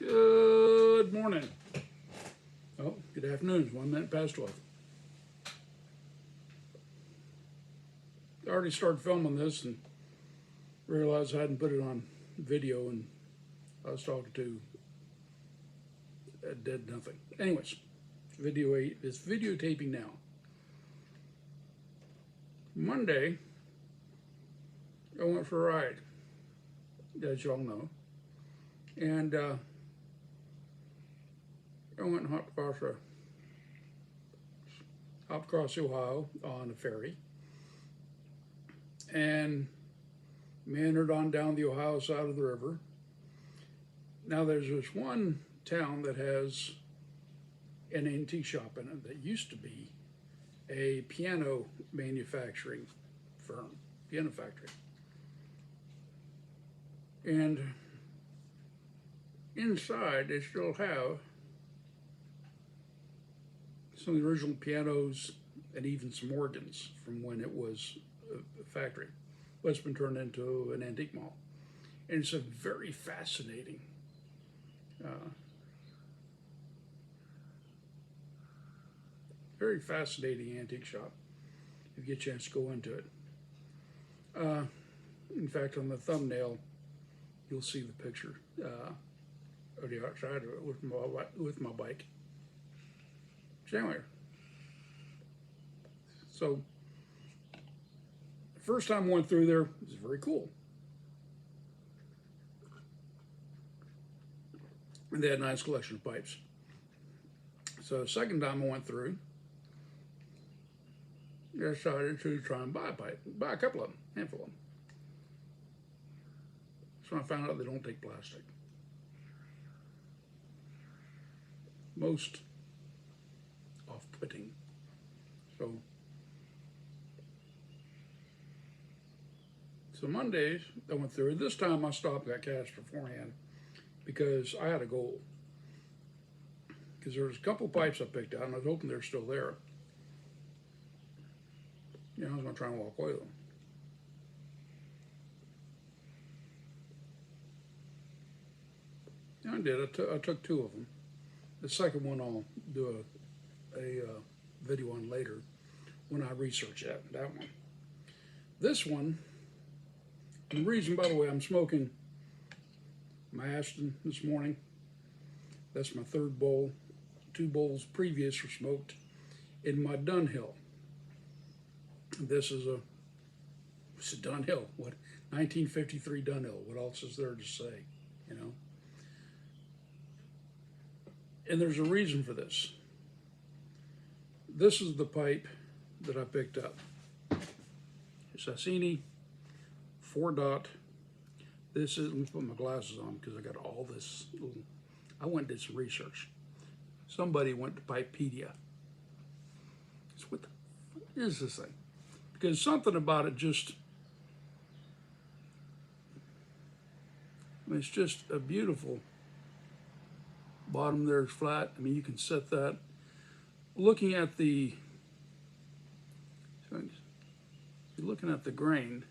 Good morning. Oh, good afternoon. It's 1 minute past 12. I already started filming this and realized I hadn't put it on video, and I was talking to a dead nothing. Anyways, it's videotaping now. Monday, I went for a ride, as y'all know, and I went and hopped across the Ohio on a ferry, and meandered on down the Ohio side of the river. Now there's this one town that has an antique shop in it that used to be a piano manufacturing firm, piano factory. And inside they still have some of the original pianos and even some organs from when it was a factory. But it's been turned into an antique mall. And it's a very fascinating antique shop if you get a chance to go into it. In fact, on the thumbnail, you'll see the picture of the outside of it with my bike. So anyway, so the first time I went through there, it was very cool. And they had a nice collection of pipes. So the second time I went through, I decided to try and buy a pipe, buy a couple of them, handful of them. So I found out they don't take plastic. Most off-putting. So Mondays I went through. This time I stopped and got cash beforehand because I had a goal. Because there was a couple pipes I picked out and I was hoping they're still there. You know, I was going to try and walk away with them. And I did. I took two of them. The second one I'll do a video on later when I research that one. This one, and the reason, by the way, I'm smoking my Ashton this morning. That's my third bowl. 2 bowls previous were smoked in my Dunhill. This is a Dunhill. What, 1953 Dunhill? What else is there to say? You know. And there's a reason for this. This is the pipe that I picked up. Saseini 4-dot. This is, let me put my glasses on because I got all this little, I went and did some research. Somebody went to Pipepedia. So what the fuck is this thing? Because something about it just, I mean, it's just a beautiful, bottom there is flat. I mean, you can set that. Looking at the, you're looking at the grain.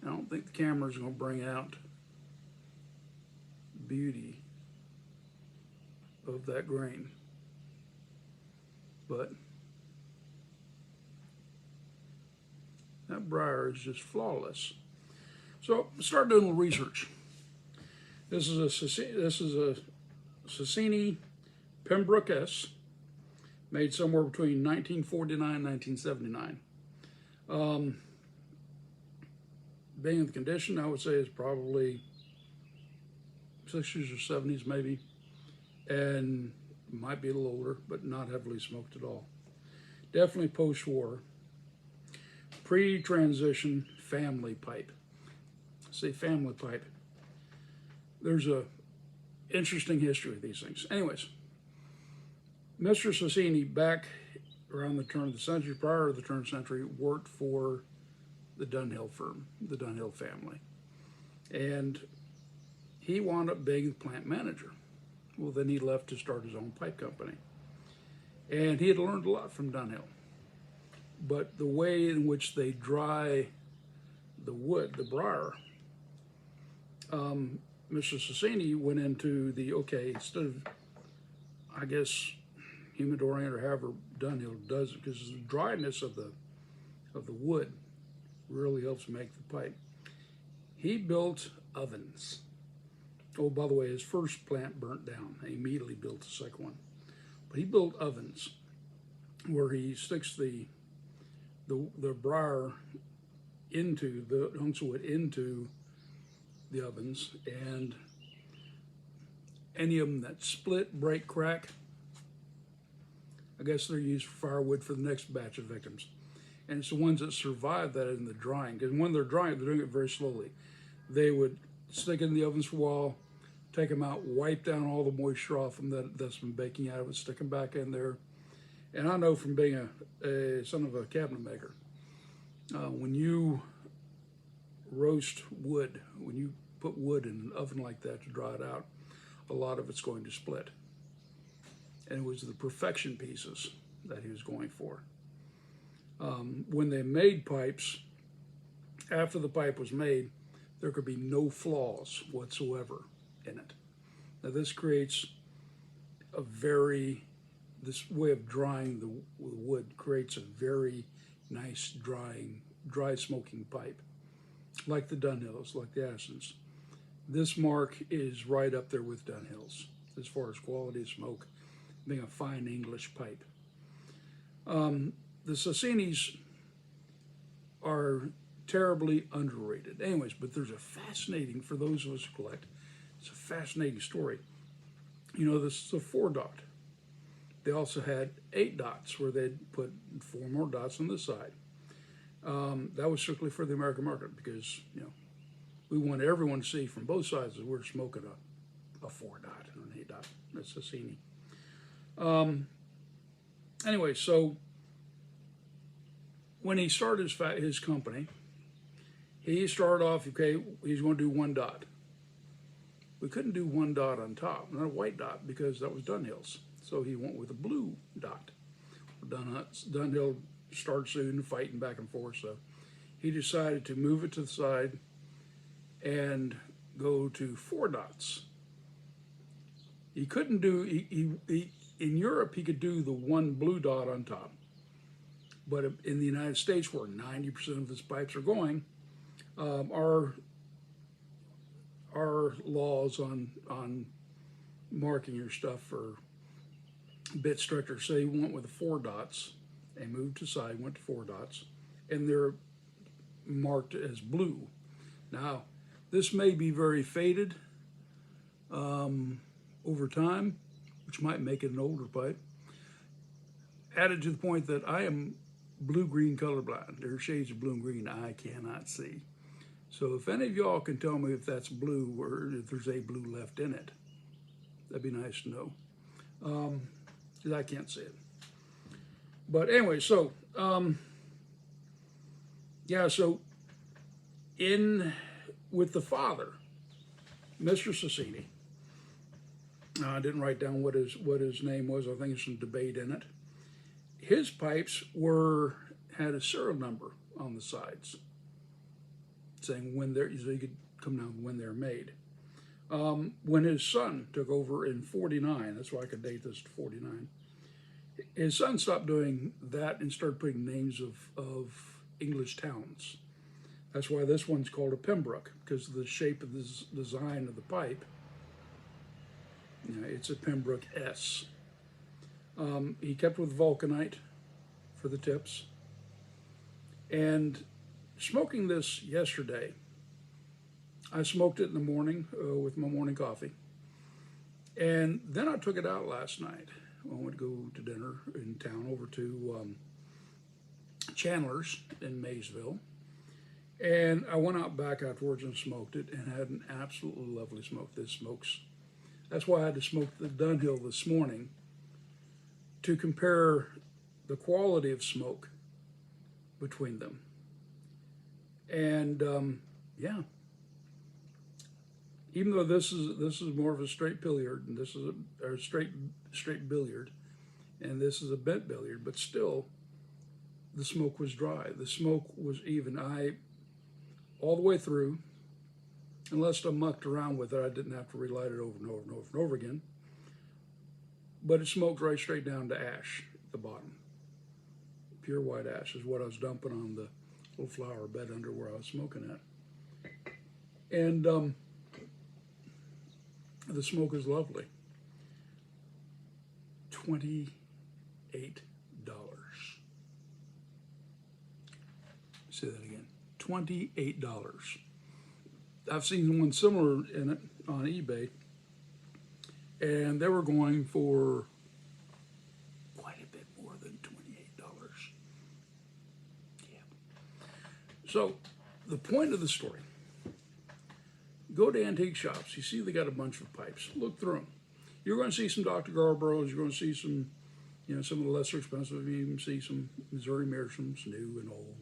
I don't think the camera's going to bring out the beauty of that grain, but that briar is just flawless. So start doing a little research. This is a Saseini Pembrok S, made somewhere between 1949 and 1979. Being in the condition, I would say is probably 60s or 70s maybe, and might be a little older, but not heavily smoked at all. Definitely post-war, pre-transition family pipe. Say family pipe. There's a interesting history of these things. Anyways, Mr. Saseini, back around the turn of the century, prior to the turn of the century, worked for the Dunhill firm, the Dunhill family. And he wound up being the plant manager. Well, then he left to start his own pipe company. And he had learned a lot from Dunhill. But the way in which they dry the wood, the briar, Mr. Saseini went into the, okay, instead of, I guess, humidoring or however Dunhill does it, because the dryness of the wood really helps make the pipe. He built ovens. Oh, by the way, his first plant burnt down. He immediately built the second one. But he built ovens where he sticks the briar into the hunks of wood into the ovens, and any of them that split, break, crack, I guess they're used for firewood for the next batch of victims. And it's the ones that survive that in the drying, because when they're drying, they're doing it very slowly. They would stick it in the ovens for a while, take them out, wipe down all the moisture off them that's been baking out of it, stick them back in there. And I know from being a son of a cabinet maker, when you roast wood, when you put wood in an oven like that to dry it out, a lot of it's going to split. And it was the perfection pieces that he was going for. When they made pipes, after the pipe was made, there could be no flaws whatsoever in it. Now this creates this way of drying the wood creates a very nice dry smoking pipe, like the Dunhills, like the Ashens. This mark is right up there with Dunhills as far as quality of smoke, being a fine English pipe. The Saseinis are terribly underrated. Anyways, but there's a fascinating, for those of us who collect, it's a fascinating story. You know, this is a 4-dot. They also had 8 dots where they'd put 4 more dots on the side. That was strictly for the American market because, you know, we want everyone to see from both sides that we're smoking a 4-dot and an 8-dot. That's Saseini. Anyway, so when he started his company, he started off, okay, he's going to do 1 dot. We couldn't do 1 dot on top, not a white dot, because that was Dunhill's. So he went with a blue dot. Dunhill started soon fighting back and forth, so he decided to move it to the side and go to 4 dots. He couldn't do, in Europe, he could do the 1 blue dot on top. But in the United States, where 90% of his pipes are going, our laws on marking your stuff are a bit stricter. So he went with the 4 dots and moved to side, went to 4 dots, and they're marked as blue. Now, this may be very faded over time, which might make it an older pipe. Added to the point that I am blue-green colorblind. There are shades of blue and green I cannot see. So if any of y'all can tell me if that's blue or if there's a blue left in it, that'd be nice to know, because I can't see it. But anyway, so yeah, so with the father, Mr. Saseini, I didn't write down what his name was. I think there's some debate in it. His pipes had a serial number on the sides, saying when they're, so you could come down when they're made. When his son took over in 49, that's why I could date this to 49, his son stopped doing that and started putting names of English towns. That's why this one's called a Pembroke, because of the shape of the design of the pipe. You know, it's a Pembrok S. He kept with vulcanite for the tips. And smoking this yesterday, I smoked it in the morning with my morning coffee. And then I took it out last night. I went to go to dinner in town over to Chandler's in Maysville. And I went out back afterwards and smoked it and had an absolutely lovely smoke. This smokes. That's why I had to smoke the Dunhill this morning to compare the quality of smoke between them. And yeah, even though this is more of a straight billiard, and this is a straight billiard, and this is a bent billiard, but still, the smoke was dry. The smoke was even. All the way through, Unless I mucked around with it, I didn't have to relight it over and over and over and over again. But it smoked right straight down to ash at the bottom. Pure white ash is what I was dumping on the little flower bed under where I was smoking at. And the smoke is lovely. $28. Say that again. $28. I've seen one similar in it on eBay, and they were going for quite a bit more than $28. Yeah. So the point of the story, go to antique shops. You see they got a bunch of pipes. Look through them. You're going to see some Dr. Garboroughs. You're going to see some, some of the lesser expensive. You even see some Missouri Meerschaums, new and old.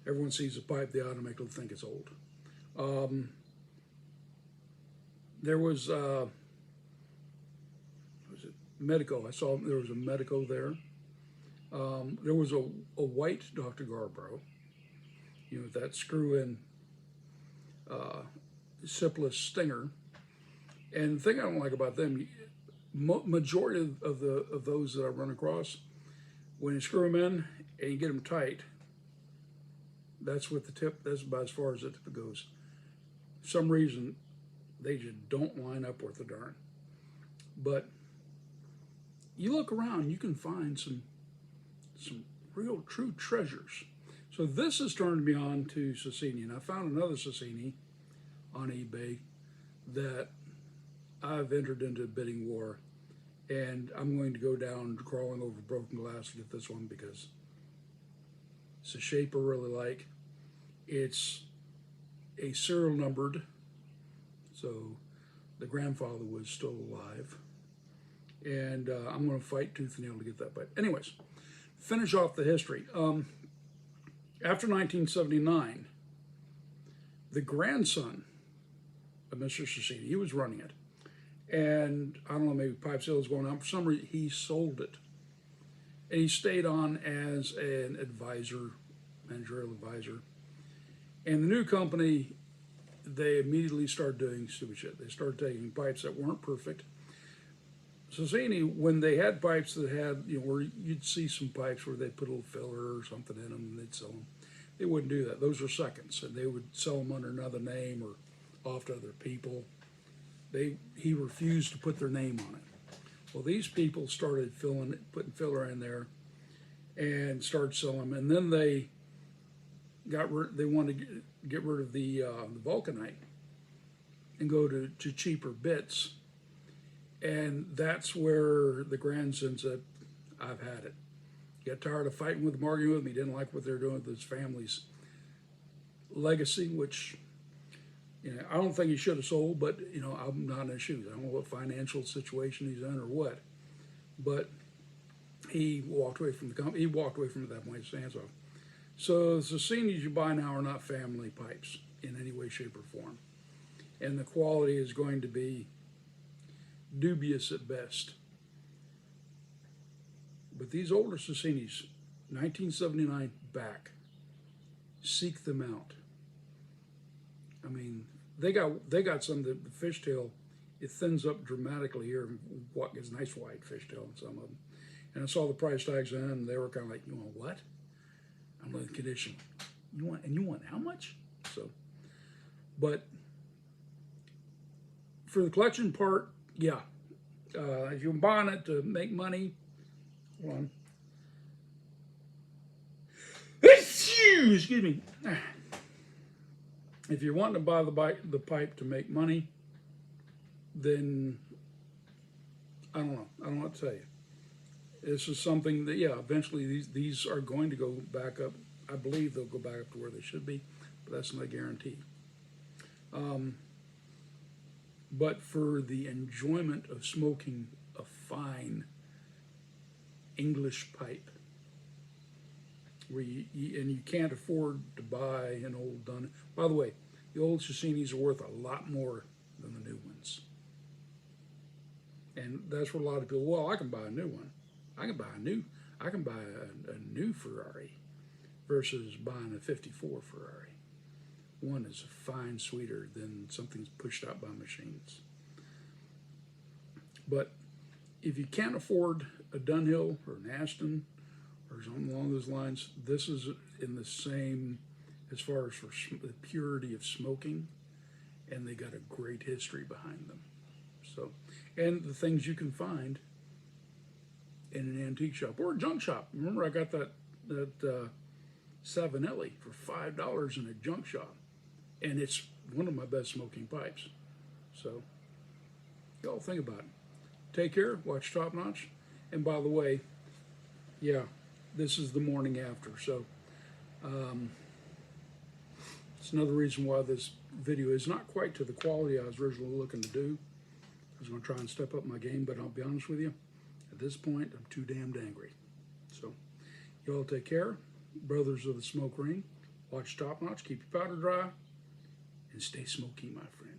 Everyone sees a pipe, they automatically think it's old. There was it Medico? I saw there was a Medico there. There was a white Dr. Garborough, that screw-in sipless stinger. And the thing I don't like about them, majority of those that I run across, when you screw them in and you get them tight, that's about as far as the tip goes. For some reason, they just don't line up worth a darn. But you look around, you can find some real true treasures. So this has turned me on to Saseini, and I found another Saseini on eBay that I've entered into a bidding war, and I'm going to go down crawling over broken glass to get this one because it's a shape I really like. It's a serial numbered, so the grandfather was still alive, and I'm going to fight tooth and nail to get that pipe. Anyways, finish off the history. After 1979, the grandson of Mr. Saseini, he was running it, and I don't know, maybe pipe sales going on. For some reason, he sold it, and he stayed on as an advisor, managerial advisor. And the new company, they immediately started doing stupid shit. They started taking pipes that weren't perfect. Saseini, when they had pipes that had, where you'd see some pipes where they put a little filler or something in them and they'd sell them, they wouldn't do that. Those were seconds, and they would sell them under another name or off to other people. He refused to put their name on it. Well, these people started putting filler in there and started selling them, and then they wanted to get rid of the vulcanite and go to cheaper bits. And that's where the grandson said, I've had it. He got tired of fighting with him, arguing with him. He didn't like what they were doing with his family's legacy, which, I don't think he should have sold, but, I'm not in his shoes. I don't know what financial situation he's in or what. But he walked away from the company. He walked away from it at that point, his hands off. So the Saseinis you buy now are not family pipes in any way, shape, or form. And the quality is going to be dubious at best. But these older Saseinis, 1979 back, seek them out. I mean, they got some of the fishtail, it thins up dramatically here, what is nice white fishtail in some of them. And I saw the price tags in, and they were kind of like, you want what? I'm like, condition. You want how much? So, but for the collection part, yeah. If you're buying it to make money, hold on. Excuse me. If you're wanting to buy the pipe to make money, then I don't know. I don't know what to tell you. This is something that, yeah, eventually these are going to go back up. I believe they'll go back up to where they should be, but that's not a guarantee. But for the enjoyment of smoking a fine English pipe, where you can't afford to buy an old done. By the way, the old Saseinis are worth a lot more than the new ones, and that's what a lot of people. Well, I can buy a new one. I can buy a new Ferrari versus buying a '54 Ferrari. one is fine sweeter than something's pushed out by machines. But if you can't afford a Dunhill or an Aston or something along those lines, this is in the same as far as for the purity of smoking, and they got a great history behind them. So, and the things you can find in an antique shop or a junk shop. Remember, I got that Savinelli for $5 in a junk shop, and it's one of my best smoking pipes. So, y'all think about it. Take care. Watch Top Notch. And by the way, yeah, this is the morning after, so it's another reason why this video is not quite to the quality I was originally looking to do. I was going to try and step up my game, but I'll be honest with you, at this point, I'm too damned angry. So, y'all take care. Brothers of the Smoke Ring, watch Top Notch, keep your powder dry, and stay smoky, my friend.